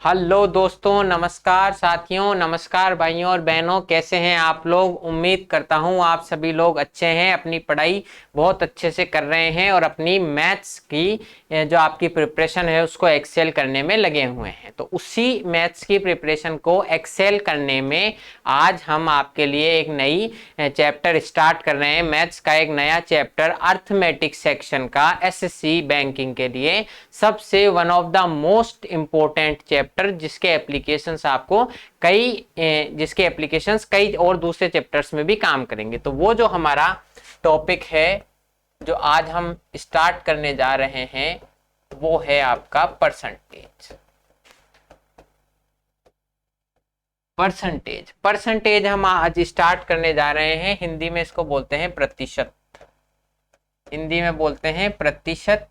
Hello दोस्तों, नमस्कार साथियों, नमस्कार भाइयों और बहनों। कैसे हैं आप लोग? उम्मीद करता हूं आप सभी लोग अच्छे हैं, अपनी पढ़ाई बहुत अच्छे से कर रहे हैं और अपनी मैथ्स की जो आपकी प्रिपरेशन है उसको एक्सेल करने में लगे हुए हैं। तो उसी मैथ्स की प्रिपरेशन को एक्सेल करने में आज हम आपके लिए एक नई चैप्टर स्टार्ट कर रहे हैं। मैथ्स का एक नया चैप्टर, अर्थमेटिक सेक्शन का, एसएससी बैंकिंग के लिए सबसे one of the most important chapter, जिसके एप्लीकेशंस आपको जिसके एप्लीकेशंस कई और दूसरे चैप्टर्स में भी काम करेंगे। तो वो जो हमारा टॉपिक है जो आज हम स्टार्ट करने जा रहे हैं वो है आपका परसेंटेज। परसेंटेज हम आज स्टार्ट करने जा रहे हैं। हिंदी में इसको बोलते हैं प्रतिशत। हिंदी में बोलते हैं प्रतिशत,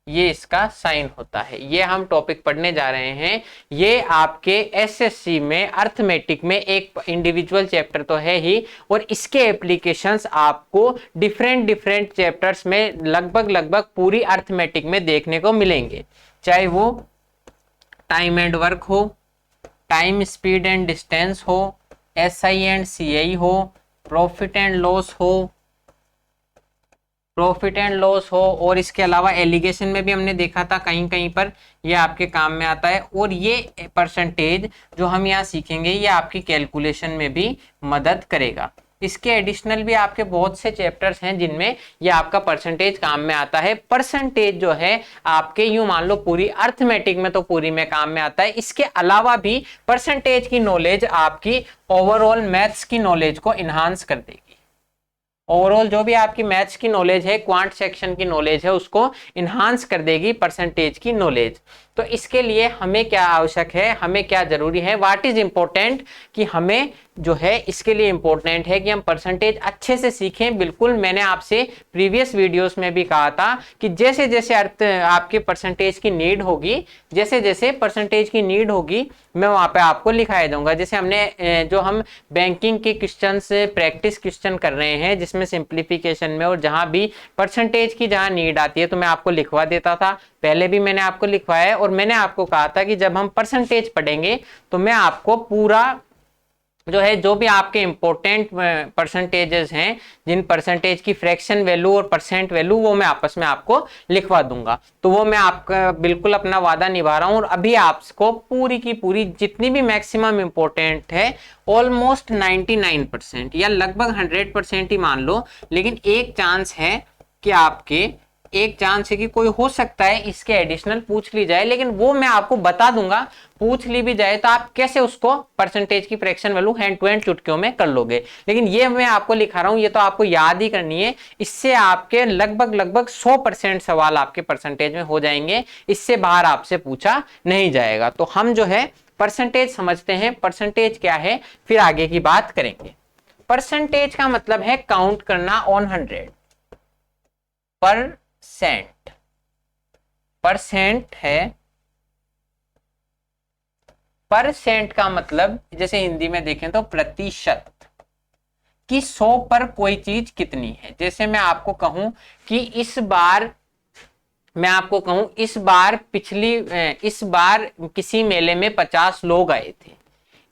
ये इसका साइन होता है। ये हम टॉपिक पढ़ने जा रहे हैं। ये आपके एसएससी में अर्थमेटिक में एक इंडिविजुअल चैप्टर तो है ही, और इसके एप्लीकेशंस आपको डिफरेंट चैप्टर्स में लगभग पूरी अर्थमेटिक में देखने को मिलेंगे। चाहे वो टाइम एंड वर्क हो, टाइम स्पीड एंड डिस्टेंस हो, एसआई एंड सीआई हो, प्रॉफिट एंड लॉस हो, और इसके अलावा एलिगेशन में भी हमने देखा था कहीं कहीं पर ये आपके काम में आता है। और ये परसेंटेज जो हम यहाँ सीखेंगे ये आपकी कैलकुलेशन में भी मदद करेगा। इसके एडिशनल भी आपके बहुत से चैप्टर्स हैं जिनमें ये आपका परसेंटेज काम में आता है। परसेंटेज जो है आपके यूं मान लो पूरी अर्थमेटिक में तो पूरी में काम में आता है। इसके अलावा भी परसेंटेज की नॉलेज आपकी ओवरऑल मैथ्स की नॉलेज को इन्हांस कर देगी। ओवरऑल जो भी आपकी मैथ्स की नॉलेज है, क्वांट सेक्शन की नॉलेज है, उसको इन्हांस कर देगी परसेंटेज की नॉलेज। तो इसके लिए हमें क्या आवश्यक है, हमें क्या जरूरी है, व्हाट इज इंपॉर्टेंट, कि हमें जो है इसके लिए इंपॉर्टेंट है कि हम परसेंटेज अच्छे से सीखें। बिल्कुल मैंने आपसे प्रीवियस वीडियोस में भी कहा था कि जैसे जैसे आपके परसेंटेज की नीड होगी, जैसे जैसे परसेंटेज की नीड होगी मैं वहां पे आपको लिखाया दूंगा। जैसे हमने जो हम बैंकिंग के क्वेश्चन से प्रैक्टिस क्वेश्चन कर रहे हैं जिसमें सिंप्लीफिकेशन में, और जहां भी परसेंटेज की जहां नीड आती है तो मैं आपको लिखवा देता था। पहले भी मैंने आपको लिखवाया है, और मैंने आपको कहा था कि जब हम परसेंटेज पढ़ेंगे तो मैं आपको पूरा जो है जो भी आपके इंपॉर्टेंट परसेंटेजेस हैं, जिन परसेंटेज की फ्रैक्शन वैल्यू और परसेंट वैल्यू, वो मैं आपस में आपको लिखवा दूंगा। तो वो मैं आपका बिल्कुल अपना वादा निभा रहा हूं। और अभी आपको पूरी की पूरी जितनी भी मैक्सिमम इंपॉर्टेंट है, ऑलमोस्ट 99% या लगभग 100% ही मान लो, लेकिन एक चांस है कि कोई हो सकता है इसके एडिशनल पूछ ली जाए, लेकिन वो मैं आपको बता दूंगा। पूछ ली भी जाए तो आप कैसे उसको परसेंटेज की fraction value hand to hand चुटकियों में कर लोगे। लेकिन ये मैं आपको लिखा रहा हूं, ये तो आपको याद ही करनी है। इससे आपके लगभग 100% सवाल आपके परसेंटेज में हो जाएंगे। इससे बाहर आपसे पूछा नहीं जाएगा। तो हम जो है परसेंटेज समझते हैं, परसेंटेज क्या है, फिर आगे की बात करेंगे। परसेंटेज का मतलब है काउंट करना ऑन 100। परसेंट है, परसेंट का मतलब जैसे हिंदी में देखें तो प्रतिशत, कि 100 पर कोई चीज कितनी है। जैसे मैं आपको कहूं कि इस बार इस बार किसी मेले में 50 लोग आए थे।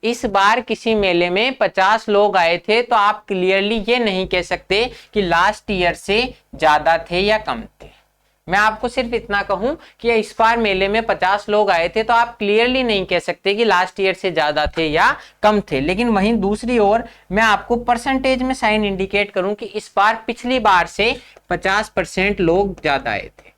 इस बार किसी मेले में 50 लोग आए थे, तो आप क्लियरली ये नहीं कह सकते कि लास्ट ईयर से ज्यादा थे या कम थे। मैं आपको सिर्फ इतना कहूं कि इस बार मेले में 50 लोग आए थे, तो आप क्लियरली नहीं कह सकते कि लास्ट ईयर से ज्यादा थे या कम थे। लेकिन वहीं दूसरी ओर मैं आपको परसेंटेज में साइन इंडिकेट करूं कि इस बार पिछली बार से 50% लोग ज्यादा आए थे,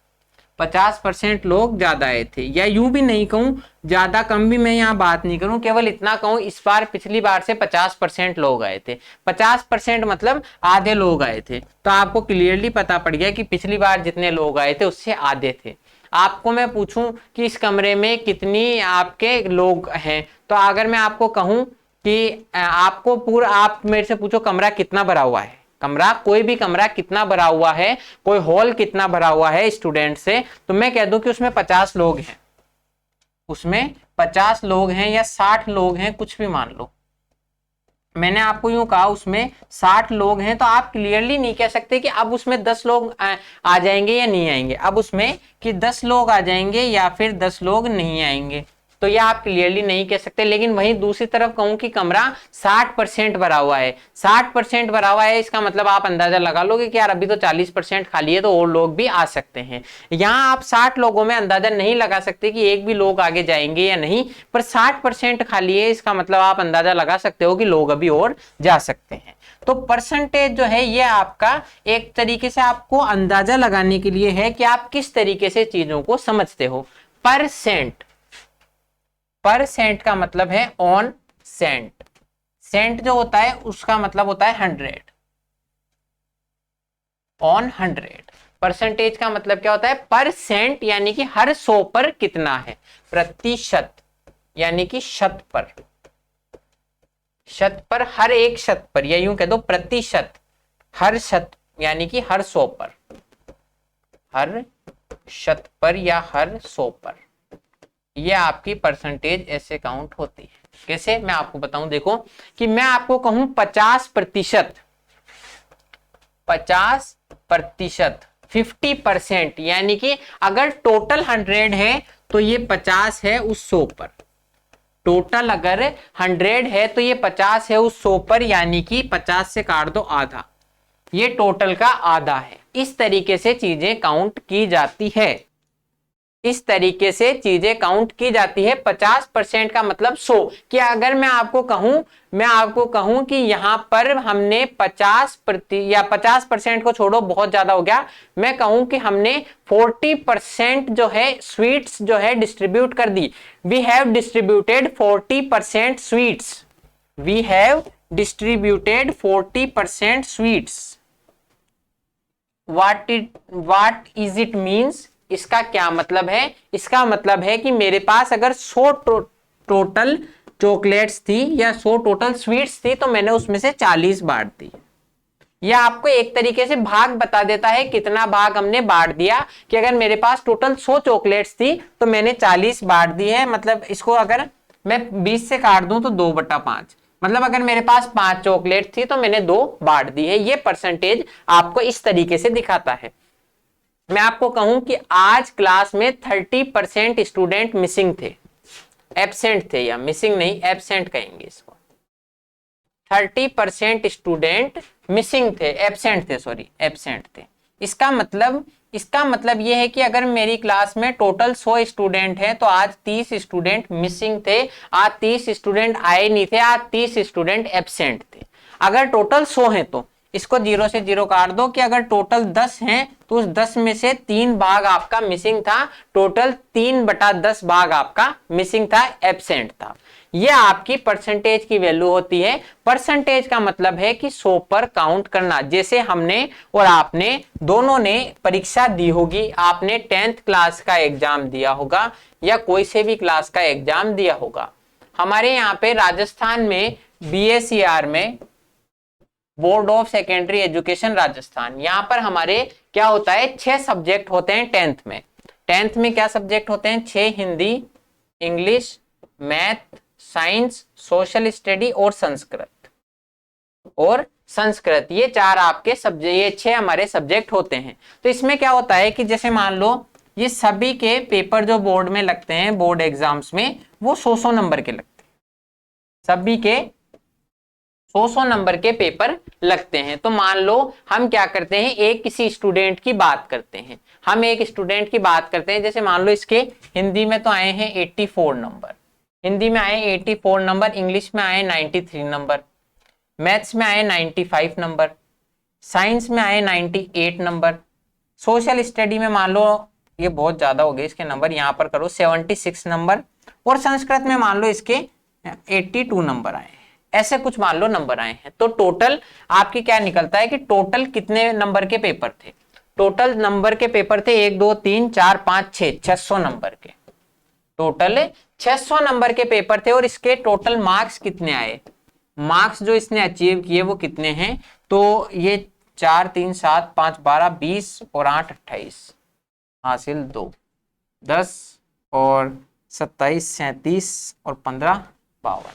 50% लोग ज्यादा आए थे। या यूं भी नहीं कहूं, ज्यादा कम भी मैं यहाँ बात नहीं करूं, केवल इतना कहूं इस बार पिछली बार से 50% लोग आए थे। 50% मतलब आधे लोग आए थे। तो आपको क्लियरली पता पड़ गया कि पिछली बार जितने लोग आए थे उससे आधे थे। आपको मैं पूछूं कि इस कमरे में कितनी आपके लोग हैं, तो अगर मैं आपको कहूं कि आप मेरे से पूछो कमरा कितना भरा हुआ है, कोई भी कमरा कितना भरा हुआ है, कोई हॉल कितना भरा हुआ है स्टूडेंट से, तो मैं कह दूं कि उसमें 50 लोग हैं, उसमें 50 लोग हैं या 60 लोग हैं, कुछ भी मान लो। मैंने आपको यूं कहा उसमें 60 लोग हैं, तो आप क्लियरली नहीं कह सकते कि अब उसमें 10 लोग आ जाएंगे या नहीं आएंगे। अब उसमें कि 10 लोग आ जाएंगे या फिर 10 लोग नहीं आएंगे। तो यह आप क्लियरली नहीं कह सकते। लेकिन वहीं दूसरी तरफ कहूं कि कमरा 60% भरा हुआ है, 60% भरा हुआ है, इसका मतलब आप अंदाजा लगा लोगे कि यार अभी तो 40% खाली है, तो और लोग भी आ सकते हैं। यहाँ आप 60 लोगों में अंदाजा नहीं लगा सकते कि एक भी लोग आगे जाएंगे या नहीं, पर 60% खाली है, इसका मतलब आप अंदाजा लगा सकते हो कि लोग अभी और जा सकते हैं। तो परसेंटेज जो है ये आपका एक तरीके से आपको अंदाजा लगाने के लिए है कि आप किस तरीके से चीजों को समझते हो। परसेंट, परसेंट का मतलब है ऑन सेंट, सेंट जो होता है उसका मतलब होता है 100, ऑन 100। परसेंटेज का मतलब क्या होता है, परसेंट यानी कि हर 100 पर कितना है, प्रतिशत यानी कि शत पर, शत पर, हर एक शत पर, या यूं कह दो प्रतिशत, हर शत यानी कि हर 100 पर, हर शत पर या हर 100 पर, ये आपकी परसेंटेज ऐसे काउंट होती है। कैसे, मैं आपको बताऊं, देखो कि मैं आपको कहूं 50%, 50%, 50%, यानी कि अगर टोटल 100 है तो ये 50 है उस 100 पर, टोटल अगर 100 है तो ये 50 है उस 100 पर, यानी कि 50 से काट दो आधा, ये टोटल का आधा है। इस तरीके से चीजें काउंट की जाती है, इस तरीके से चीजें काउंट की जाती है। 50% का मतलब 100, कि अगर मैं आपको कहूं कि यहां पर हमने 50% को छोड़ो, बहुत ज्यादा हो गया, मैं कहूं कि हमने 40% जो है स्वीट्स जो है डिस्ट्रीब्यूट कर दी, we have distributed 40% sweets, we have distributed 40% sweets, what is it means, इसका क्या मतलब है, इसका मतलब है कि मेरे पास अगर 100 टोटल चॉकलेट्स थी या 100 टोटल स्वीट्स थी, तो मैंने उसमें से 40 बांट दी। यह आपको एक तरीके से भाग बता देता है कितना भाग हमने बांट दिया, कि अगर मेरे पास टोटल 100 चॉकलेट्स थी तो मैंने 40 बांट दी है। मतलब इसको अगर मैं 20 से काट दूं तो 2/5, मतलब अगर मेरे पास 5 चॉकलेट थी तो मैंने 2 बांट दी है। ये परसेंटेज आपको इस तरीके से दिखाता है। मैं आपको कहूं कि आज क्लास में 30% स्टूडेंट मिसिंग थे, एब्सेंट थे, या मिसिंग नहीं एब्सेंट कहेंगे इसको, 30% स्टूडेंट मिसिंग थे, एब्सेंट थे, सॉरी एब्सेंट थे। इसका मतलब यह है कि अगर मेरी क्लास में टोटल 100 स्टूडेंट हैं तो आज 30 स्टूडेंट मिसिंग थे, आज 30 स्टूडेंट आए नहीं थे, आज 30 स्टूडेंट एब्सेंट थे। अगर टोटल 100 हैं तो इसको 0 से 0 काट दो, कि अगर टोटल 10 हैं तो उस 10 में से 3 भाग आपका मिसिंग था, टोटल 3/10 भाग आपका मिसिंग था, एब्सेंट था। यह आपकी परसेंटेज की वैल्यू होती है। परसेंटेज का मतलब है कि 100 पर काउंट करना। जैसे हमने और आपने दोनों ने परीक्षा दी होगी, आपने 10th क्लास का एग्जाम दिया होगा या कोई से भी क्लास का एग्जाम दिया होगा। हमारे यहाँ पे राजस्थान में BSER में, board of secondary education Rajasthan, यहां पर हमारे क्या होता है, 6 सब्जेक्ट होते हैं 10th में। 10th में क्या सब्जेक्ट होते हैं, 6, Hindi, English, math, science, social study और संस्कृत, ये 4 आपके सब्जेक्ट, ये 6 हमारे सब्जेक्ट होते हैं। तो इसमें क्या होता है कि जैसे मान लो ये सभी के पेपर जो बोर्ड में लगते हैं, बोर्ड एग्जाम्स में, वो 100 नंबर के लगते हैं, सभी के 100 नंबर के पेपर लगते हैं। तो मान लो हम क्या करते हैं, एक किसी स्टूडेंट की बात करते हैं, हम एक स्टूडेंट की बात करते हैं, जैसे मान लो इसके हिंदी में तो आए हैं 84 नंबर, हिंदी में आए 84 नंबर, इंग्लिश में आए 93 नंबर, मैथ्स में आए 95 नंबर, साइंस में आए 98 नंबर, सोशल स्टडी में मान लो ये बहुत ज्यादा हो गए इसके नंबर, यहाँ पर करो 76 नंबर, और संस्कृत में मान लो इसके 82 नंबर आए, ऐसे कुछ मान लो नंबर आए हैं। तो टोटल आपकी क्या निकलता है कि टोटल कितने नंबर के पेपर थे, टोटल नंबर के पेपर थे 1 2 3 4 5 6, 600 नंबर के, टोटल 600 नंबर के पेपर थे। और इसके टोटल मार्क्स कितने आए, मार्क्स जो इसने अचीव किए वो कितने हैं, तो ये 4 3 7 5 12 20 और 8 28, हासिल 2 10 और 27 37 और 15 52,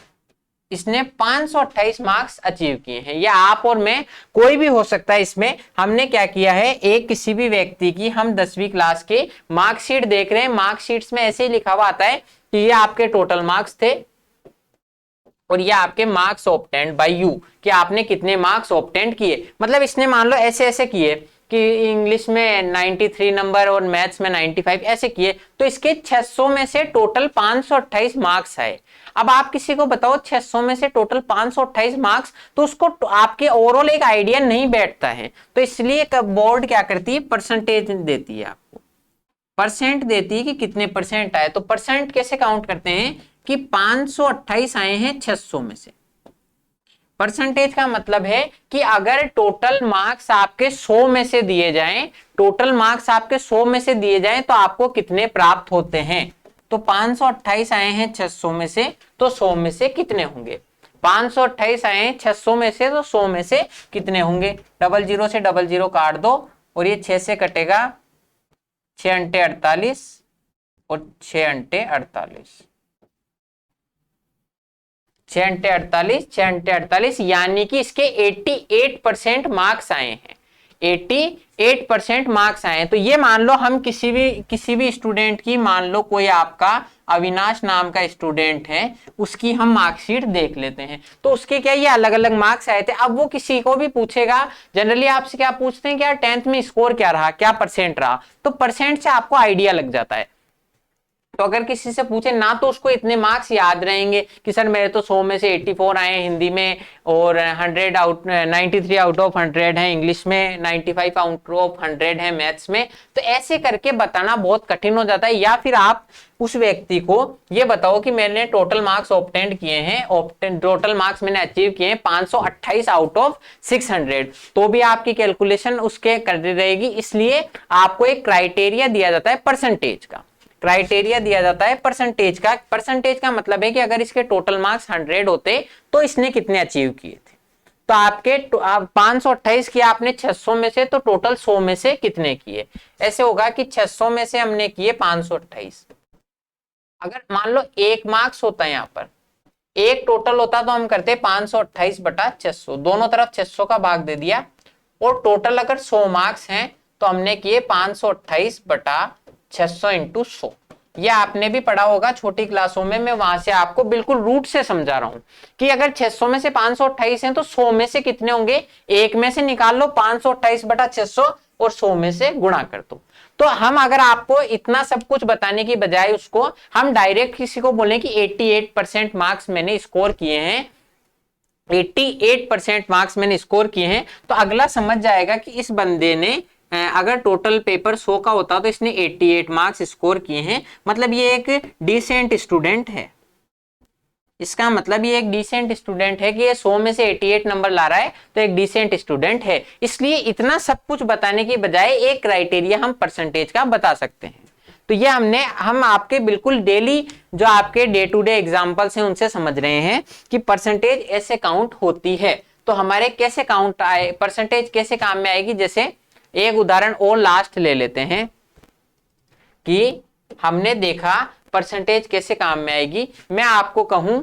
इसने 528 मार्क्स अचीव किए हैं। या आप और मैं कोई भी हो सकता है। इसमें हमने क्या किया है, एक किसी भी व्यक्ति की हम 10वीं क्लास के मार्कशीट देख रहे हैं, मार्कशीट्स में ऐसे ही लिखा हुआ आता है कि ये आपके टोटल मार्क्स थे और ये आपके मार्क्स ऑब्टेन्ड बाय यू, कि आपने कितने मार्क्स ऑब्टेन्ड किए। मतलब इसने मान लो ऐसे ऐसे किए कि इंग्लिश में 93 नंबर और मैथ्स में 95 ऐसे किए, तो इसके 600 में से टोटल 528 मार्क्स आए। अब आप किसी को बताओ 600 में से टोटल 528 मार्क्स, तो उसको आपके ओवरऑल एक आइडिया नहीं बैठता है। तो इसलिए बोर्ड क्या करती है, परसेंटेज देती है, आपको परसेंट देती है कि कितने परसेंट आए। तो परसेंट कैसे काउंट करते हैं कि 528 आए हैं 600 में से। परसेंटेज का मतलब है कि अगर टोटल मार्क्स आपके 100 में से दिए जाएं, टोटल मार्क्स आपके 100 में से दिए जाएं तो आपको कितने प्राप्त होते हैं। तो 528 आए हैं 600 में से, तो 100 में से कितने होंगे। 528 आए हैं 600 में से, तो 100 में से कितने होंगे। 00 से 00 काट दो और ये 6 से कटेगा, 6 अंटे 48 और 6 अंटे 48, 6 अंटे 48, 6 अंटे 48, यानी कि इसके 88% मार्क्स आए हैं, 88% मार्क्स आए हैं। तो ये मान लो हम किसी भी स्टूडेंट की, मान लो कोई आपका अविनाश नाम का स्टूडेंट है, उसकी हम मार्कशीट देख लेते हैं, तो उसके क्या ये अलग अलग मार्क्स आए थे। अब वो किसी को भी पूछेगा, जनरली आपसे क्या पूछते हैं कि यार 10th में स्कोर क्या रहा, क्या परसेंट रहा, तो परसेंट से आपको आइडिया लग जाता है। तो अगर किसी से पूछे ना तो उसको इतने मार्क्स याद रहेंगे कि सर मेरे तो 100 में से 84 आए हिंदी में, और 93 आउट ऑफ 100 है इंग्लिश में, 95 आउट ऑफ 100 है मैथ्स में। तो ऐसे करके बताना बहुत कठिन हो जाता है। या फिर आप उस व्यक्ति को ये बताओ कि मैंने टोटल मार्क्स ऑब्टेंड किए हैं, टोटल मार्क्स मैंने अचीव किए हैं 528 आउट ऑफ 600, तो भी आपकी कैलकुलेशन उसके कर रहेगी। इसलिए आपको एक क्राइटेरिया दिया जाता है परसेंटेज का, क्राइटेरिया दिया जाता है परसेंटेज का। परसेंटेज का मतलब है कि अगर इसके टोटल मार्क्स 100 होते तो इसने कितने अचीव किए थे। तो आपके 528 किया आपने 600 में से, तो टोटल 100 में से कितने किए। ऐसे होगा कि 600 में से हमने किए 528। अगर मान लो 1 मार्क्स होता है, यहाँ पर 1 टोटल होता तो हम करते 528 बटा 600, दोनों तरफ 600 का भाग दे दिया। और टोटल अगर 100 मार्क्स हैं तो हमने किए 528 बटा 600 इंटू 100। ये आपने भी पढ़ा होगा छोटी क्लासों में, मैं वहां से आपको बिल्कुल रूट से समझा रहा हूं कि अगर 600 में से 528 हैं तो 100 में से कितने होंगे, 1 में से निकाल लो 528 बटा 600 और 100 में से गुणा कर दो। तो हम अगर आपको इतना सब कुछ बताने की बजाय उसको हम डायरेक्ट किसी को बोलें कि 88% मार्क्स मैंने स्कोर किए हैं, 88% मार्क्स मैंने स्कोर किए हैं, तो अगला समझ जाएगा कि इस बंदे ने अगर टोटल पेपर 100 का होता तो इसने 88 मार्क्स स्कोर किए हैं, मतलब ये एक डिसेंट स्टूडेंट है। इसका मतलब ये एक डिसेंट स्टूडेंट है कि ये 100 में से 88 नंबर ला रहा है, तो एक डिसेंट स्टूडेंट है। इसलिए इतना सब कुछ बताने की बजाय एक क्राइटेरिया हम परसेंटेज का बता सकते हैं। तो ये हम आपके बिल्कुल डेली जो आपके डे टू डे एग्जाम्पल्स हैं उनसे समझ रहे हैं कि परसेंटेज ऐसे काउंट होती है। तो हमारे कैसे काउंट आए, परसेंटेज कैसे काम में आएगी। जैसे एक उदाहरण और लास्ट ले लेते हैं कि हमने देखा परसेंटेज कैसे काम में आएगी। मैं आपको कहूं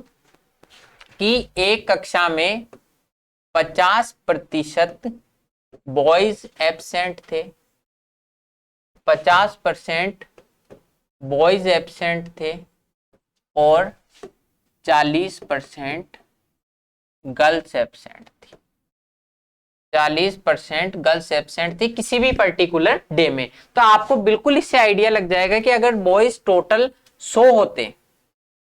कि एक कक्षा में 50% बॉयज एब्सेंट थे, 50% बॉयज एब्सेंट थे और 40% गर्ल्स एब्सेंट थी, 40% गर्ल्स एब्सेंट थी किसी भी पर्टिकुलर डे में। तो आपको बिल्कुल इससे आइडिया लग जाएगा कि अगर बॉयज टोटल 100 होते,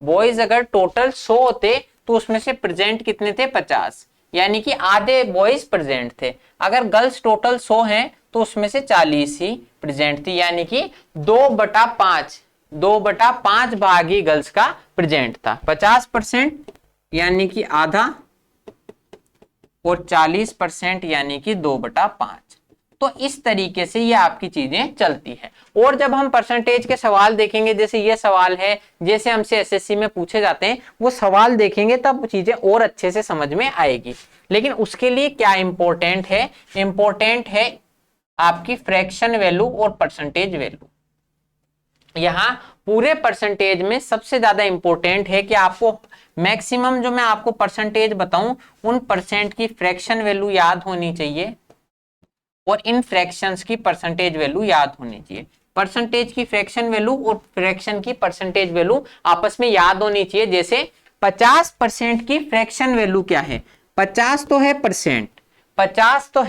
बॉयज अगर टोटल 100 होते तो उसमें से प्रेजेंट कितने थे 50, यानी कि आधे बॉयज प्रेजेंट थे। अगर गर्ल्स टोटल 100 हैं तो उसमें से 40 ही प्रेजेंट थी, यानी कि 2/5 भाग ही गर्ल्स का प्रेजेंट था। 50% यानी कि आधा और 40% यानी कि 2/5। तो इस तरीके से ये आपकी चीजें चलती है। और जब हम परसेंटेज के सवाल देखेंगे, जैसे ये सवाल है, जैसे हमसे एसएससी में पूछे जाते हैं, वो सवाल देखेंगे तब चीजें और अच्छे से समझ में आएगी। लेकिन उसके लिए क्या इंपॉर्टेंट है, इंपॉर्टेंट है आपकी फ्रैक्शन वैल्यू और परसेंटेज वैल्यू। यहाँ पूरे परसेंटेज में सबसे ज्यादा इंपॉर्टेंट है कि आपको मैक्सिमम जो मैं आपको परसेंटेज बताऊं उन परसेंट की फ्रैक्शन वैल्यू याद होनी चाहिए और इन फ्रैक्शंस की परसेंटेज वैल्यू याद होनी चाहिए। परसेंटेज की फ्रैक्शन वैल्यू और फ्रैक्शन की परसेंटेज वैल्यू आपस में याद होनी चाहिए। जैसे 50% की फ्रैक्शन वैल्यू क्या है, 50 तो है परसेंट, 50 तो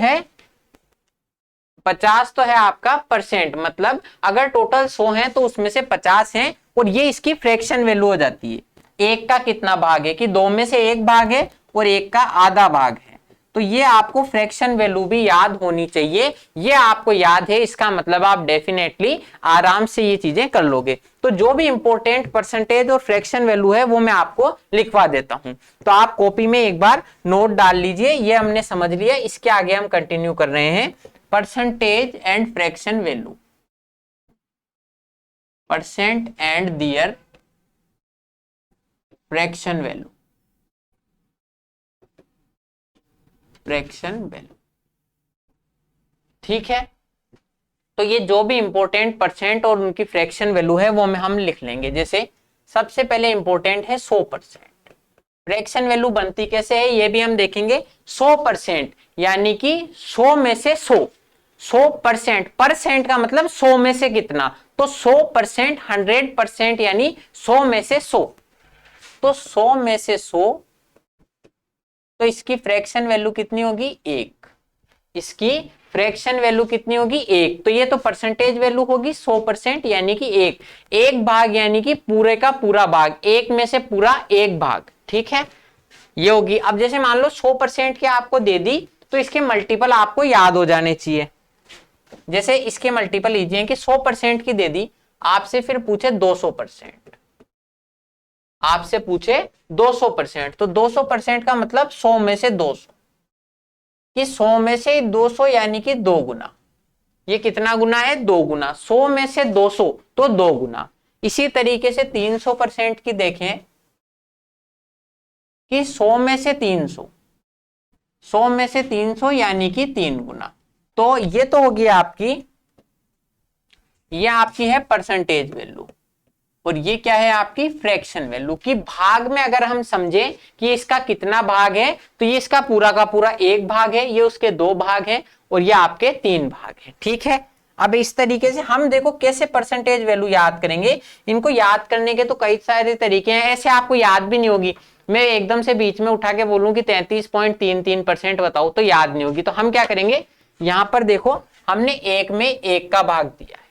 है आपका परसेंट, मतलब अगर टोटल 100 है तो उसमें से 50 है और ये इसकी फ्रैक्शन वैल्यू हो जाती है। एक का कितना भाग है कि 2 में से 1 भाग है और 1 का आधा भाग है, तो ये आपको फ्रैक्शन वैल्यू भी याद होनी चाहिए। ये आपको याद है, इसका मतलब आप डेफिनेटली आराम से ये चीजें कर लोगे। तो जो भी इंपॉर्टेंट परसेंटेज और फ्रैक्शन वैल्यू है वो मैं आपको लिखवा देता हूं, तो आप कॉपी में एक बार नोट डाल लीजिए। ये हमने समझ लिया, इसके आगे हम कंटिन्यू कर रहे हैं percentage and fraction value, percent and their fraction value, fraction value, ठीक है। तो ये जो भी इंपॉर्टेंट परसेंट और उनकी फ्रैक्शन वैल्यू है वो हम लिख लेंगे। जैसे सबसे पहले इंपॉर्टेंट है 100%। फ्रैक्शन वैल्यू बनती कैसे है ये भी हम देखेंगे। 100% यानी कि 100 में से 100, 100%, परसेंट का मतलब 100 में से कितना, तो 100%, 100% यानी 100 में से 100, तो 100 में से 100, तो इसकी फ्रैक्शन वैल्यू कितनी होगी 1, इसकी फ्रैक्शन वैल्यू कितनी होगी 1, तो ये तो परसेंटेज वैल्यू होगी 100% यानी कि 1 भाग यानी कि पूरे का पूरा भाग, 1 में से पूरा 1 भाग, ठीक है, ये होगी। अब जैसे मान लो 100% की आपको दे दी तो इसके मल्टीपल आपको याद हो जाने चाहिए। जैसे इसके मल्टीपल लीजिए कि 100% की दे दी, आपसे फिर पूछे 200%, आपसे पूछे 200%, तो 200% का मतलब 100 में से 200, कि 100 में से 200 यानी कि 2 गुना, ये कितना गुना है 2 गुना, 100 में से 200 तो 2 गुना। इसी तरीके से 300% की देखें कि 100 में से 300, 100 में से 300 यानी कि 3 गुना, तो ये तो होगी आपकी, ये आपकी है परसेंटेज वैल्यू और ये क्या है आपकी फ्रैक्शन वैल्यू। की भाग में अगर हम समझे कि इसका कितना भाग है, तो ये इसका पूरा का पूरा 1 भाग है, ये उसके 2 भाग है और ये आपके 3 भाग है, ठीक है। अब इस तरीके से हम देखो कैसे परसेंटेज वैल्यू याद करेंगे। इनको याद करने के तो कई सारे तरीके हैं, ऐसे आपको याद भी नहीं होगी। मैं एकदम से बीच में उठा के बोलूं कि 33.33% बताओ तो याद नहीं होगी। तो हम क्या करेंगे, यहां पर देखो हमने 1 में 1 का भाग दिया है,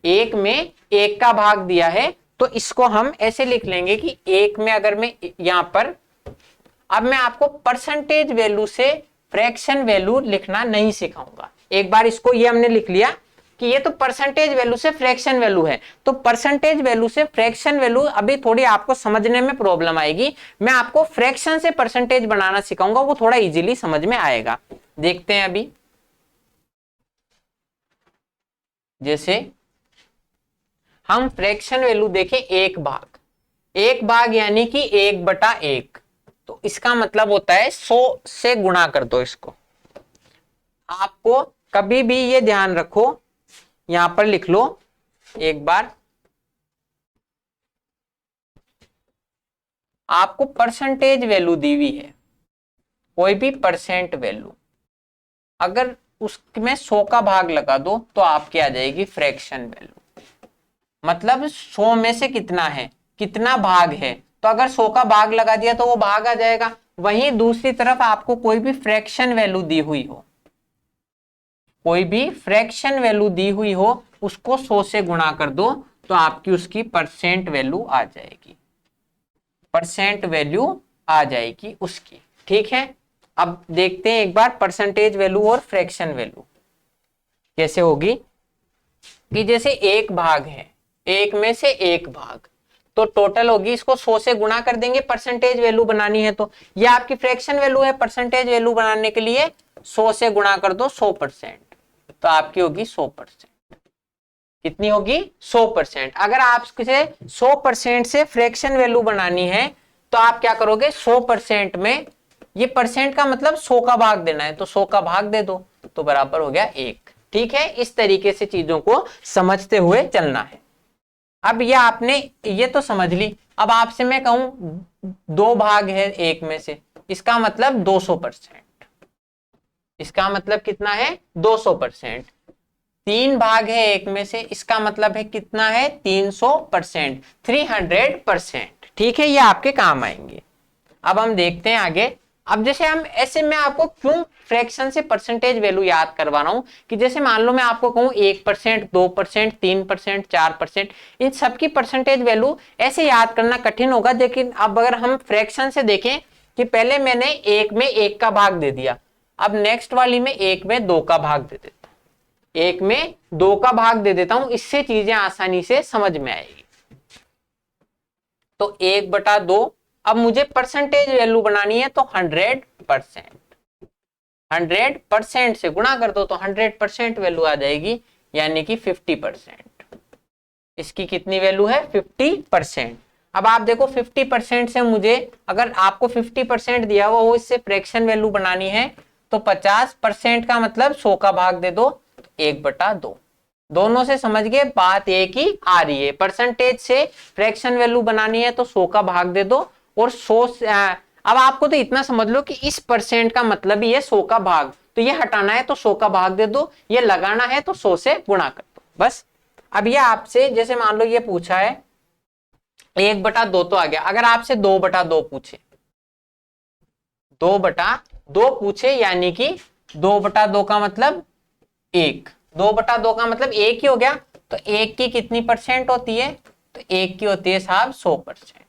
1 में 1 का भाग दिया है, तो इसको हम ऐसे लिख लेंगे कि 1 में अगर मैं यहां पर, अब मैं आपको परसेंटेज वैल्यू से फ्रैक्शन वैल्यू लिखना नहीं सिखाऊंगा। एक बार इसको ये हमने लिख लिया कि ये तो परसेंटेज वैल्यू से फ्रैक्शन वैल्यू है, तो परसेंटेज वैल्यू से फ्रैक्शन वैल्यू अभी थोड़ी आपको समझने में प्रॉब्लम आएगी। मैं आपको फ्रैक्शन से परसेंटेज बनाना सिखाऊंगा, वो थोड़ा इजीली समझ में आएगा। देखते हैं अभी, जैसे हम फ्रैक्शन वैल्यू देखें 1 भाग, 1 भाग यानी कि 1/1, तो इसका मतलब होता है 100 से गुणा कर दो इसको। आपको कभी भी ये ध्यान रखो, यहां पर लिख लो एक बार, आपको परसेंटेज वैल्यू दी हुई है, कोई भी परसेंट वैल्यू, अगर उसमें 100 का भाग लगा दो तो आपकी आ जाएगी फ्रैक्शन वैल्यू। मतलब 100 में से कितना है, कितना भाग है, तो अगर 100 का भाग लगा दिया तो वो भाग आ जाएगा। वहीं दूसरी तरफ आपको कोई भी फ्रैक्शन वैल्यू दी हुई हो, कोई भी फ्रैक्शन वैल्यू दी हुई हो, उसको 100 से गुणा कर दो तो आपकी उसकी परसेंट वैल्यू आ जाएगी, परसेंट वैल्यू आ जाएगी उसकी, ठीक है। अब देखते हैं एक बार परसेंटेज वैल्यू और फ्रैक्शन वैल्यू कैसे होगी। कि जैसे 1 भाग है, 1 में से 1 भाग, तो टोटल होगी, इसको 100 से गुणा कर देंगे परसेंटेज वैल्यू बनानी है, तो ये आपकी फ्रैक्शन वैल्यू है। परसेंटेज वैल्यू बनाने के लिए 100 से गुणा कर दो 100%, तो आपकी होगी 100%। कितनी होगी 100%। अगर आपसे 100% से फ्रैक्शन वैल्यू बनानी है तो आप क्या करोगे, 100% में ये परसेंट का मतलब 100 का भाग देना है, तो 100 का भाग दे दो तो बराबर हो गया 1, ठीक है। इस तरीके से चीजों को समझते हुए चलना है। अब ये आपने ये तो समझ ली। अब आपसे मैं कहूं 2 भाग है 1 में से, इसका मतलब 200%, इसका मतलब कितना है 200%। 3 भाग है 1 में से, इसका मतलब है कितना है 300%, 300%। ठीक है, ये आपके काम आएंगे। अब हम देखते हैं आगे। अब जैसे हम ऐसे, मैं आपको क्यों फ्रैक्शन से परसेंटेज वैल्यू याद करवा रहा हूं कि जैसे मान लो मैं आपको कहूं 1%, 2%, 3%, 4%, इन सबकी परसेंटेज वैल्यू ऐसे याद करना कठिन होगा। लेकिन अब अगर हम फ्रैक्शन से देखें कि पहले मैंने 1 में 1 का भाग दे दिया, अब नेक्स्ट वाली में 1 में 2 का भाग दे देता हूं, 1 में 2 का भाग दे देता हूं, इससे चीजें आसानी से समझ में आएगी। तो 1/2, अब मुझे परसेंटेज वैल्यू बनानी है तो 100%, 100% से गुणा कर दो तो 100% वैल्यू आ जाएगी, यानी कि 50%। इसकी कितनी वैल्यू है 50%। अब आप देखो 50% से मुझे, अगर आपको 50% दिया हुआ हो, इससे फ्रैक्शन वैल्यू बनानी है तो 50% का मतलब 100 का भाग दे दो, 1/2। दोनों से समझ गए, बात एक ही आ रही है। परसेंटेज से फ्रैक्शन वैल्यू बनानी है तो 100 का भाग दे दो, और 100 से अब आपको तो इतना समझ लो कि इस परसेंट का मतलब ही है 100 का भाग, तो ये हटाना है तो 100 का भाग दे दो, ये लगाना है तो 100 से गुणा कर दो, बस। अब ये आपसे, जैसे मान लो ये पूछा है 1/2 तो आ गया, अगर आपसे 2/2 पूछे, 2/2 पूछे, यानी कि 2/2 का मतलब 1, 2/2 का मतलब 1 ही हो गया, तो 1 की कितनी परसेंट होती है, तो 1 की होती है साहब 100%।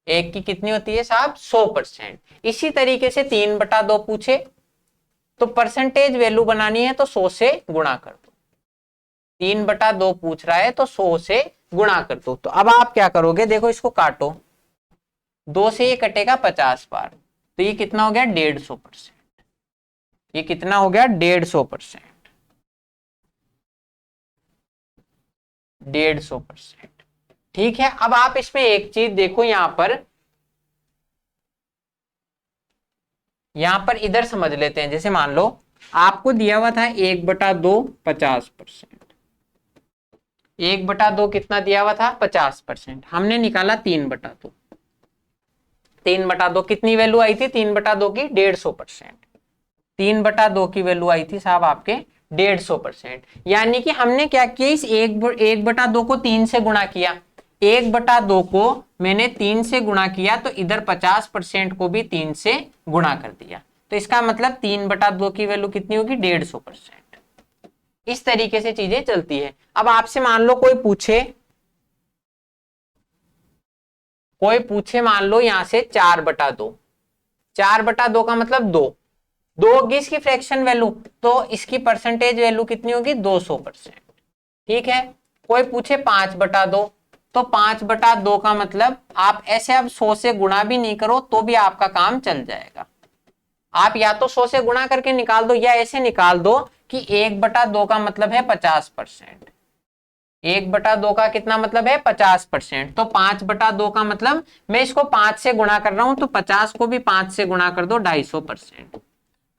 1 की कितनी होती है साहब 100%। इसी तरीके से 3/2 पूछे तो परसेंटेज वैल्यू बनानी है तो 100 से गुणा कर दो। 3/2 पूछ रहा है तो 100 से गुणा कर दो। तो अब आप क्या करोगे, देखो इसको काटो, 2 से ये कटेगा 50 बार, तो ये कितना हो गया 150%। ये कितना हो गया 150%, 150%। ठीक है, अब आप इसमें एक चीज देखो, यहां पर इधर समझ लेते हैं। जैसे मान लो आपको दिया हुआ था 1/2 50%, 1/2 कितना दिया हुआ था 50%, हमने निकाला 3/2, 3/2 कितनी वैल्यू आई थी 3/2 की 150%, 3/2 की वैल्यू आई थी साहब आपके 150%। यानी कि हमने क्या किया, इस 1/2 को 3 से गुणा किया, 1/2 को मैंने 3 से गुणा किया, तो इधर 50% को भी 3 से गुणा कर दिया, तो इसका मतलब 3/2 की वैल्यू कितनी होगी 150%। इस तरीके से चीजें चलती है। अब आपसे मान लो कोई पूछे मान लो यहां से 4/2, 4/2 का मतलब 2 होगी इसकी फ्रैक्शन वैल्यू, तो इसकी परसेंटेज वैल्यू कितनी होगी 200%। ठीक है, कोई पूछे 5/2, तो 5/2 का मतलब आप ऐसे अब 100 से गुणा भी नहीं करो तो भी आपका काम चल जाएगा। आप या तो 100 से गुणा करके निकाल दो, या ऐसे निकाल दो कि 1/2 का मतलब है 50%, 1/2 का कितना मतलब है 50%, तो 5/2 का मतलब, मैं इसको 5 से गुणा कर रहा हूं तो 50 को भी 5 से गुणा कर दो 250%,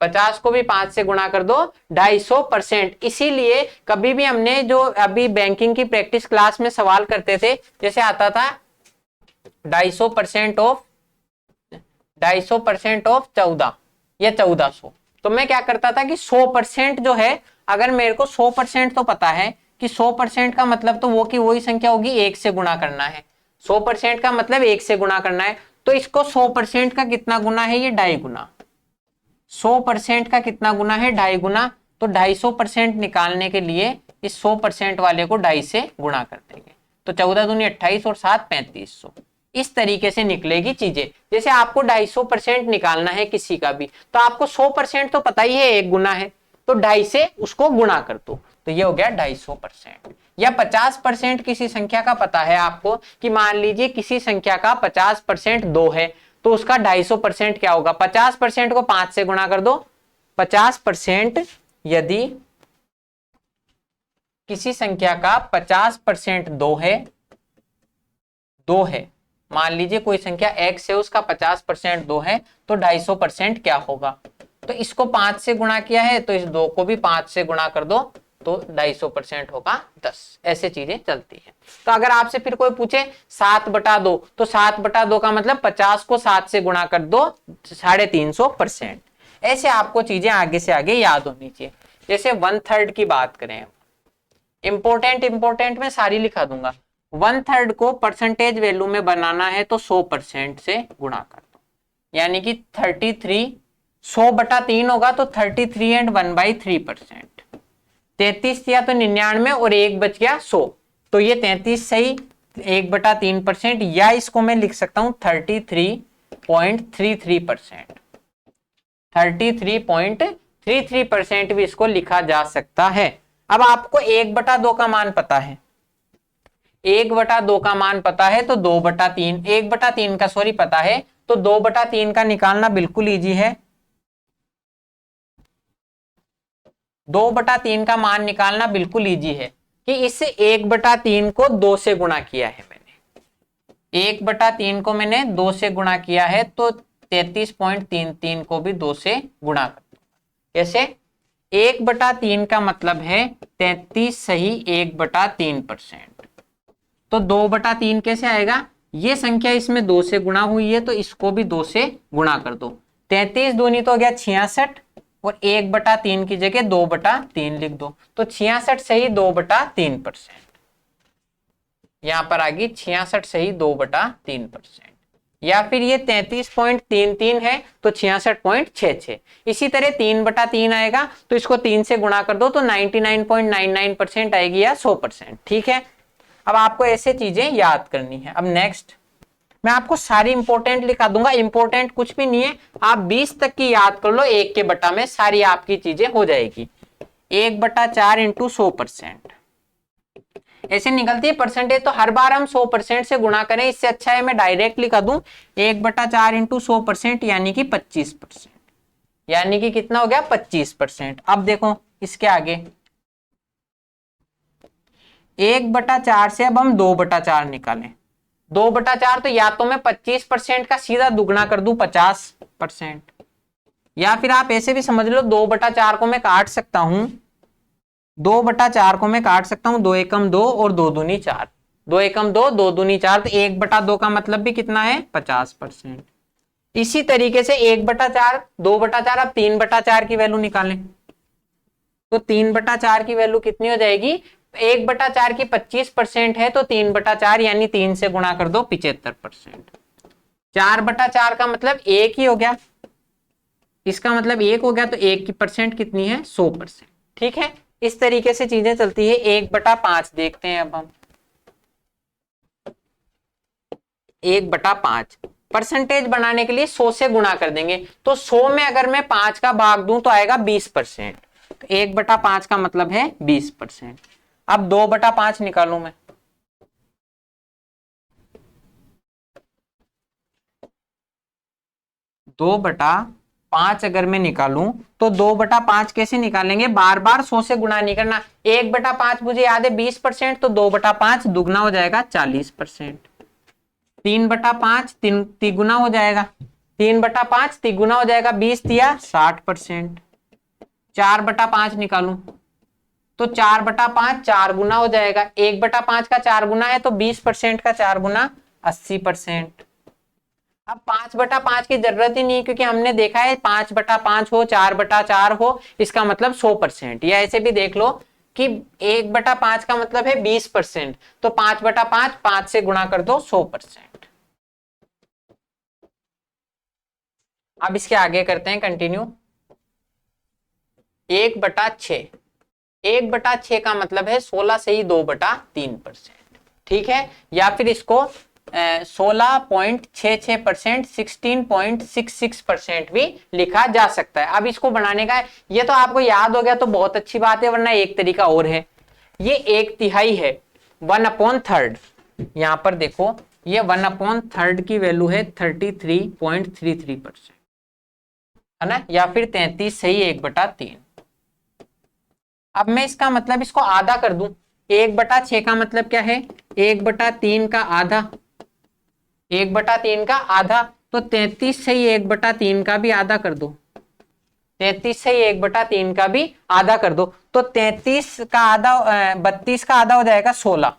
50 को भी 5 से गुणा कर दो 250%। इसीलिए कभी भी हमने, जो अभी बैंकिंग की प्रैक्टिस क्लास में सवाल करते थे, जैसे आता था 250% ऑफ 14 या 1400, तो मैं क्या करता था कि 100% जो है, अगर मेरे को 100% तो पता है कि 100% का मतलब तो वो की वही संख्या होगी 1 से गुणा करना है, 100% का मतलब 1 से गुणा करना है, तो इसको 100% का कितना गुना है, ये 2.5 गुना, 100% का कितना गुना है 2.5 गुना, तो 250% निकालने के लिए इस 100% वाले को 2.5 से गुणा कर देंगे, तो 14 दूनी 28 और 7 3500। इस तरीके से निकलेगी चीजें। जैसे आपको 250% निकालना है किसी का भी, तो आपको 100% तो पता ही है 1 गुना है, तो 2.5 से उसको गुणा कर दो, तो ये हो गया 250%। या 50% किसी संख्या का पता है आपको, कि मान लीजिए किसी संख्या का 50% 2 है, तो उसका 250% क्या होगा, 50% को 5 से गुणा कर दो, 50% यदि किसी संख्या का 50% 2 है, मान लीजिए कोई संख्या x है, उसका 50% 2 है, तो 250% क्या होगा, तो इसको 5 से गुणा किया है, तो इस 2 को भी 5 से गुणा कर दो, तो 250% होगा 10। ऐसे चीजें चलती है। तो अगर आपसे फिर कोई पूछे 7/2, तो 7/2 का मतलब 50 को 7 से गुणा कर दो 350%। ऐसे आपको चीजें आगे से आगे याद होनी चाहिए। जैसे 1/3 की बात करें, इंपॉर्टेंट में सारी लिखा दूंगा। 1/3 को परसेंटेज वैल्यू में बनाना है तो 100% से गुणा कर दो, यानी कि 33, 100/3 होगा तो 33 एंड 1/3%। 33 दिया तो 99 और एक बच गया 100, तो ये 33 सही 1/3%, या इसको मैं लिख सकता हूं 33.33%। 33.33% भी इसको लिखा जा सकता है। अब आपको 1/2 का मान पता है, 1/2 का मान पता है तो 2/3, 1/3 का सॉरी पता है तो 2/3 का निकालना बिल्कुल इजी है। 2/3 का मान निकालना बिल्कुल इजी है कि इस 1/3 को 2 से गुणा किया है मैंने, 1/3 को मैंने 2 से गुणा किया है तो 33.33 को भी 2 से गुणा कर दूंगा। कैसे? 1/3 का मतलब है 33 सही 1/3%, तो 2/3 कैसे आएगा? ये संख्या इसमें 2 से गुणा हुई है तो इसको भी 2 से गुणा कर दो। 33 दूनी तो हो गया 66 और 1/3 की जगह 2/3 लिख दो, तो 66 सही 2/3%। यहां पर आ गई 66 सही 2/3%। या फिर ये 33.33 है तो 66.66। इसी तरह 3/3 आएगा तो इसको 3 से गुणा कर दो तो 99.99% आएगी या 100%। ठीक है, अब आपको ऐसे चीजें याद करनी है। अब नेक्स्ट मैं आपको सारी इंपॉर्टेंट लिखा दूंगा, इंपॉर्टेंट कुछ भी नहीं है, आप 20 तक की याद कर लो, 1 के बटा में सारी आपकी चीजें हो जाएगी। 1/4 इंटू 100% ऐसे निकलती है परसेंटेज, तो हर बार हम 100% से गुणा करें, इससे अच्छा है मैं डायरेक्ट लिखा दूं 1/4 इंटू 100% यानी कि 25%, यानी कि कितना हो गया 25%। अब देखो इसके आगे 1/4 से अब हम 2/4 निकालें। 2/4 तो या तो मैं 25% का सीधा दुगना कर दूं 50%, या फिर आप ऐसे भी समझ लो 2/4 को मैं काट सकता हूं, 2/4 को मैं काट सकता हूं 2 एकम 2 और 2 दूनी 4, 2 एकम 2 2 दूनी 4, तो 1/2 का मतलब भी कितना है 50%। इसी तरीके से 1/4 2/4, अब 3/4 की वैल्यू निकालें तो 3/4 की वैल्यू कितनी हो जाएगी? 1/4 की 25% है तो 3/4 यानी 3 से गुणा कर दो 75%। 4/4 का मतलब 1 ही हो गया, इसका मतलब 1 हो गया तो 1 की परसेंट कितनी है 100%। ठीक है, इस तरीके से चीजें चलती है। 1/5 देखते हैं अब हम 1/5 परसेंटेज बनाने के लिए 100 से गुणा कर देंगे, तो 100 में अगर मैं 5 का भाग दूं तो आएगा 20%, तो 1/5 का मतलब है 20%। अब 2/5 निकालूं मैं, 2/5 अगर मैं निकालूं तो 2/5 कैसे निकालेंगे? बार बार 100 से गुणा नहीं करना। 1/5 मुझे याद है 20%, तो 2/5 दुगना हो जाएगा 40%। 3/5 तिगुना हो जाएगा, 3/5 तिगुना हो जाएगा 20 दिया 60%। 4/5 निकालूं तो 4/5 4 गुना हो जाएगा, 1/5 का 4 गुना है तो 20% का 4 गुना 80%। अब 5/5 की जरूरत ही नहीं, क्योंकि हमने देखा है 5/5 हो 4/4 हो इसका मतलब 100%, या ऐसे भी देख लो कि 1/5 का मतलब है 20%, तो 5/5 5 से गुणा कर दो 100%। अब इसके आगे करते हैं कंटिन्यू। 1/6, 1/6 का मतलब है 16 से ही 2/3%। ठीक है, या फिर इसको 16.66%, 16.66% भी लिखा जा सकता है। अब इसको बनाने का ये तो आपको याद हो गया तो बहुत अच्छी बात है, वरना एक तरीका और है, ये 1/3 है 1/3। यहां पर देखो ये 1/3 की वैल्यू है 33.33%, है ना, या फिर 33 सही 1/3। अब मैं इसका मतलब इसको आधा कर दूं, 1/6 का मतलब क्या है 1/3 का आधा, 1/3 का आधा, तो 33 से ही 1/3 का भी आधा कर दो, 33 से ही 1/3 का भी आधा कर दो, तो 33 का आधा 32 का आधा हो जाएगा 16,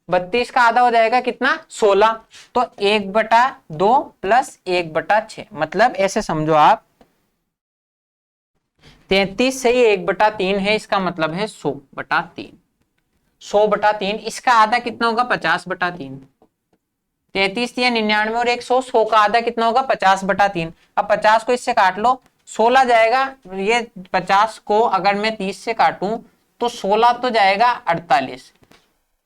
32 का आधा हो जाएगा कितना 16, तो 1/2 प्लस 1/6, मतलब ऐसे समझो आप 33 सही 1/3 है, इसका मतलब है 100/3। 100/3, इसका आधा कितना होगा 50/3। 33 या 99 और 100, 100 का आधा कितना होगा 50/3। अब 50 को इससे काट लो, 16 जाएगा। ये 50 को अगर मैं 30 से काटूं तो 16 तो जाएगा 48,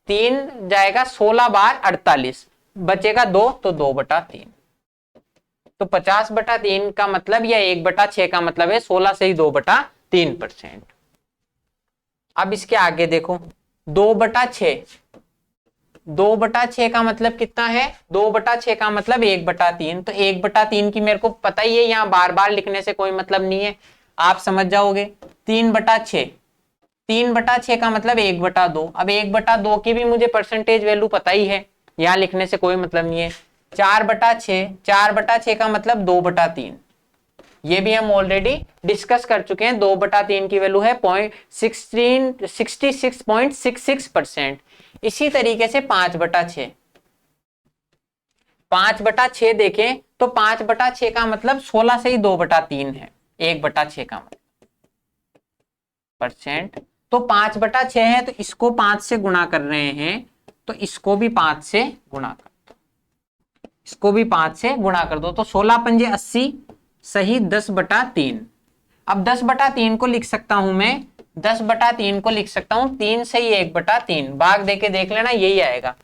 3 जाएगा 16 बार 48, बचेगा 2, तो 2/3। तो 50/3 का मतलब या 1/6 का मतलब है 16 से ही 2/3%। अब इसके आगे देखो 2/6, 2/6 का मतलब कितना है, 2/6 का मतलब 1/3। तो 1/3 की मेरे को पता ही है, यहाँ बार बार लिखने से कोई मतलब नहीं है, आप समझ जाओगे। 3/6, 3/6 का मतलब 1/2। अब 1/2 की भी मुझे परसेंटेज वैल्यू पता ही है, यहाँ लिखने से कोई मतलब नहीं है। 4/6, 4/6 का मतलब 2/3, ये भी हम ऑलरेडी डिस्कस कर चुके हैं। 2/3 की वैल्यू है 66.66%। इसी तरीके से 5/6, 5/6 देखें तो 5/6 का मतलब 16 से ही 2/3 है, 1/6 का मतलब परसेंट। तो 5/6 है, तो इसको 5 से गुणा कर रहे हैं, तो इसको भी 5 से गुणा कर दो, इसको भी 5 से गुणा कर दो। तो 16×5 = 80, सही 10/3। अब 10/3 को लिख सकता हूं मैं, 10/3 को लिख सकता हूं 3 से ही 1/3, भाग देके देख लेना यही आएगा।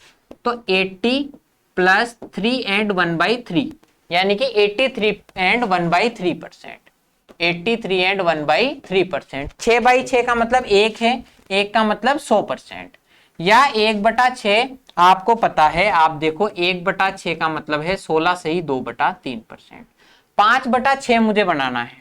तो 80 + 3 and 1/3, यानी कि 83 and 1/3%। 83 and 1/3%। 6/6 का मतलब 1 है, 1 का मतलब 100%। या 1/6 आपको पता है, आप देखो 1/6 का मतलब है 16 से ही 2/3%। 5/6 मुझे बनाना है,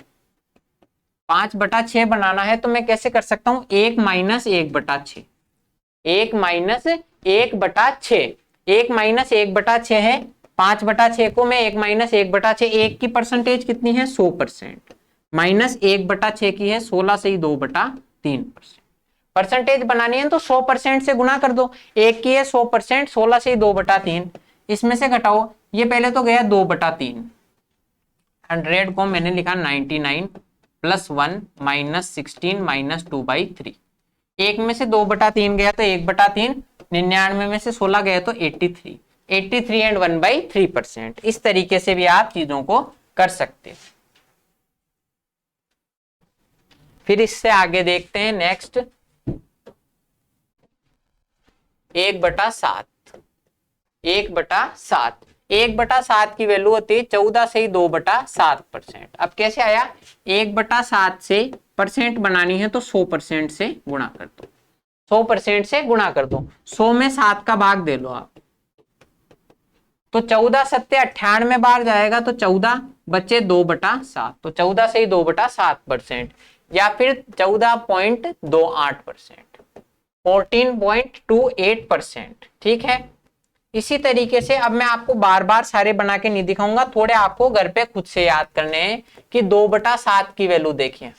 5/6 बनाना है, तो मैं कैसे कर सकता हूं, 1 - 1/6, 1 - 1/6, 1 - 1/6 है। 5/6 को मैं 1 - 1/6, 1 की परसेंटेज कितनी है 100%, माइनस 1/6 की है 16 से ही 2/3%। परसेंटेज बनानी है तो 100% से गुणा कर दो, 1 की है 100%, 16 से ही 2/3, इसमें से घटाओ, ये पहले तो गया 2/3। 100 को मैंने लिखा 99 + 1 - 16 - 2/3। एक में से 2/3 गया तो 1/3, 99 में से 16 गया तो 83, 83 and 1/3%। इस तरीके से भी आप चीजों को कर सकते हैं। फिर इससे आगे देखते हैं नेक्स्ट 1/7, 1/7, 1/7 की वैल्यू होती है 14 से ही 2/7%। अब कैसे आया, 1/7 से परसेंट बनानी है तो 100% से गुणा कर दो, 100% से गुणा कर दो, 100 में 7 का भाग दे लो आप, तो 14 × 7 = 98 बार जाएगा, तो 14 बचे 2/7, तो 14 से ही 2/7%, या फिर 14.28%, 14.28%। ठीक है, इसी तरीके से अब मैं आपको बार बार सारे बना के नहीं दिखाऊंगा, थोड़े आपको घर पे खुद से याद करने हैं कि 2/7 की वैल्यू देखिए,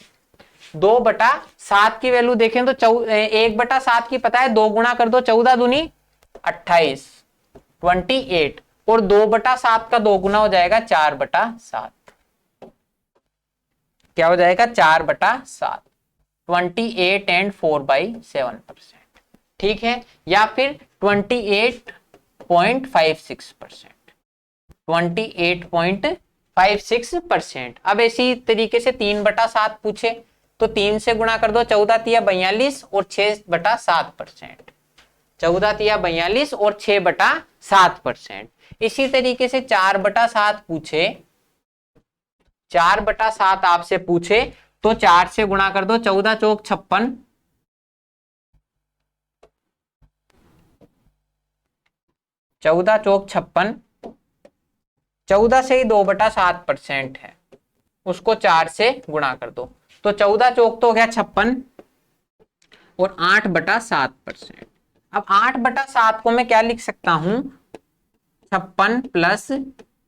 2/7 की वैल्यू देखें तो 1/7 की पता है, 2 गुणा कर दो, 14 दूनी 28, 28, और 2/7 का 2 गुना हो जाएगा 4/7, क्या हो जाएगा 4/7, 28 and 4/7%। ठीक है, या फिर 28.56%, 28.56%। अब इसी तरीके से 3/7 पूछे तो 3 से गुणा कर दो, 14 × 42 और 6/7%, 14 × 42 और 6/7%। इसी तरीके से 4/7 पूछे, 4/7 आपसे पूछे तो 4 से गुणा कर दो, 14 × 4 = 56, 14 × 4 = 56, 14 से ही 2/7% है, उसको 4 से गुणा कर दो, तो 14 × 4 तो हो गया 56 और 8/7%। अब 8/7 को मैं क्या लिख सकता हूं, 56 +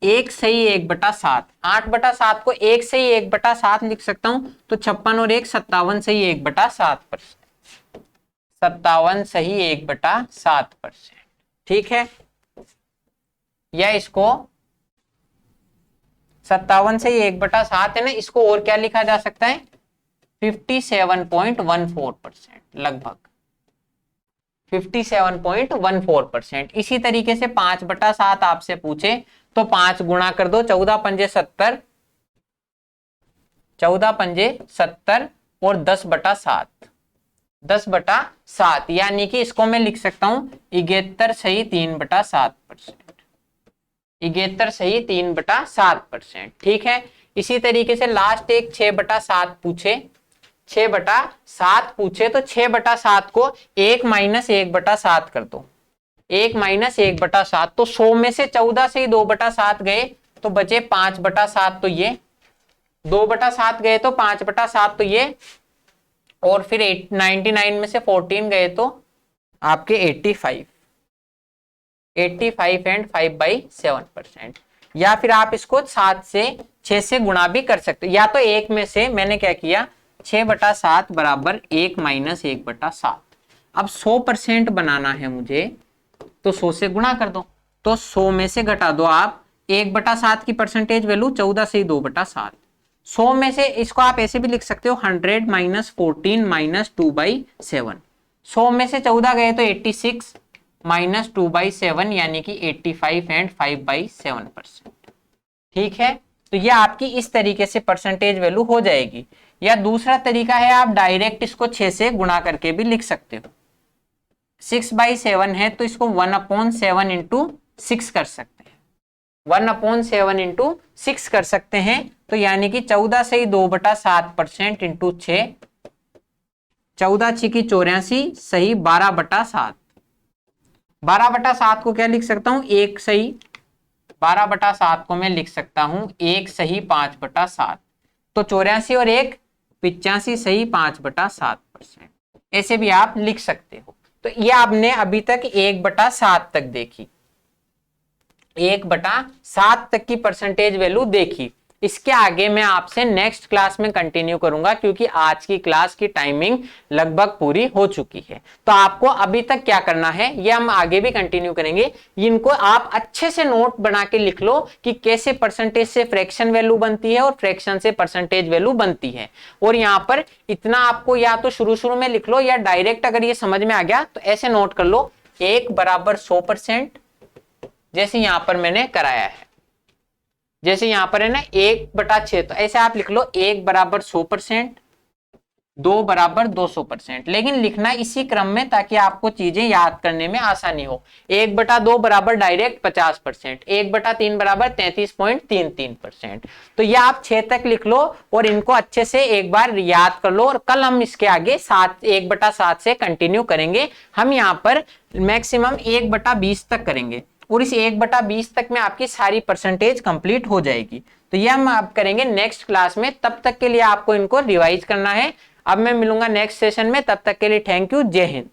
1 से ही 1/7, 8/7 को 1 से ही 1/7 लिख सकता हूं, तो 56 और 1 57 से ही 1/7%, 57 से ही 1/7%। ठीक है, या इसको 57 से ही 1/7 है ना, इसको और क्या लिखा जा सकता है, 57.14%, लगभग 57.14%। इसी तरीके से 5/7 आपसे पूछे तो 5 गुणा कर दो, 14 पंजे 70, 14 पंजे 70 और 10/7, 10/7, यानी कि इसको मैं लिख सकता हूं 71 सही 3/7%, 71 सही 3/7%। ठीक है, इसी तरीके से लास्ट एक 6/7 पूछे, 6/7 पूछे तो 6/7 को 1 माइनस 1/7 कर दो, 1 माइनस 1/7, तो 100 में से 14 से ही 2/7 गए तो बचे 5/7, तो ये 2/7 गए तो 5/7, तो ये, और फिर 99 में से 14 गए तो आपके 85 एंड 5/7%। या फिर आप इसको 7 से 6 से गुणा भी कर सकते हो, या तो एक में से मैंने क्या किया 6/7 बराबर 1 माइनस 1/7। अब 100% बनाना है मुझे तो 100 से गुणा कर दो, तो 100 में से घटा दो आप 1/7 की परसेंटेज वैल्यू 14 से 2/7। 100 में से इसको आप ऐसे भी लिख सकते हो 100 माइनस 14 माइनस 2/7। 100 में से 14 गए तो 86 माइनस 2/7, यानी कि 85 एंड 5/7%। ठीक है, तो ये आपकी इस तरीके से परसेंटेज वैल्यू हो जाएगी। या दूसरा तरीका है आप डायरेक्ट इसको 6 से गुणा करके भी लिख सकते हो। 6/7 है तो इसको 1/7 इंटू 6 कर सकते हैं, 1/7 इंटू 6 कर सकते हैं, तो यानी कि 14 से ही 2/7% इंटू 6, 14 6 84 सही 12/7। 12/7 को क्या लिख सकता हूं, 1 सही, 12/7 को मैं लिख सकता हूं 1 सही 5/7, तो 84 और 1 85 सही 5/7%। ऐसे भी आप लिख सकते हो। तो ये आपने अभी तक 1/7 तक देखी, 1/7 तक की परसेंटेज वैल्यू देखी। इसके आगे मैं आपसे नेक्स्ट क्लास में कंटिन्यू करूंगा, क्योंकि आज की क्लास की टाइमिंग लगभग पूरी हो चुकी है। तो आपको अभी तक क्या करना है ये हम आगे भी कंटिन्यू करेंगे। इनको आप अच्छे से नोट बना के लिख लो कि कैसे परसेंटेज से फ्रैक्शन वैल्यू बनती है और फ्रैक्शन से परसेंटेज वैल्यू बनती है। और यहाँ पर इतना आपको या तो शुरू में लिख लो या डायरेक्ट अगर ये समझ में आ गया तो ऐसे नोट कर लो 1 बराबर 100%, जैसे यहां पर मैंने कराया है, जैसे यहां पर है ना 1/6, तो ऐसे आप लिख लो 1 बराबर 100%, 2 बराबर 200%, लेकिन लिखना इसी क्रम में ताकि आपको चीजें याद करने में आसानी हो। 1/2 बराबर डायरेक्ट 50%, 1/3 बराबर 33.33%। तो ये आप 6 तक लिख लो और इनको अच्छे से एक बार याद कर लो, और कल हम इसके आगे 1/7 से कंटिन्यू करेंगे। हम यहाँ पर मैक्सिमम 1/20 तक करेंगे, और इस 1/20 तक में आपकी सारी परसेंटेज कंप्लीट हो जाएगी। तो ये हम आप करेंगे नेक्स्ट क्लास में, तब तक के लिए आपको इनको रिवाइज करना है। अब मैं मिलूंगा नेक्स्ट सेशन में, तब तक के लिए थैंक यू, जय हिंद।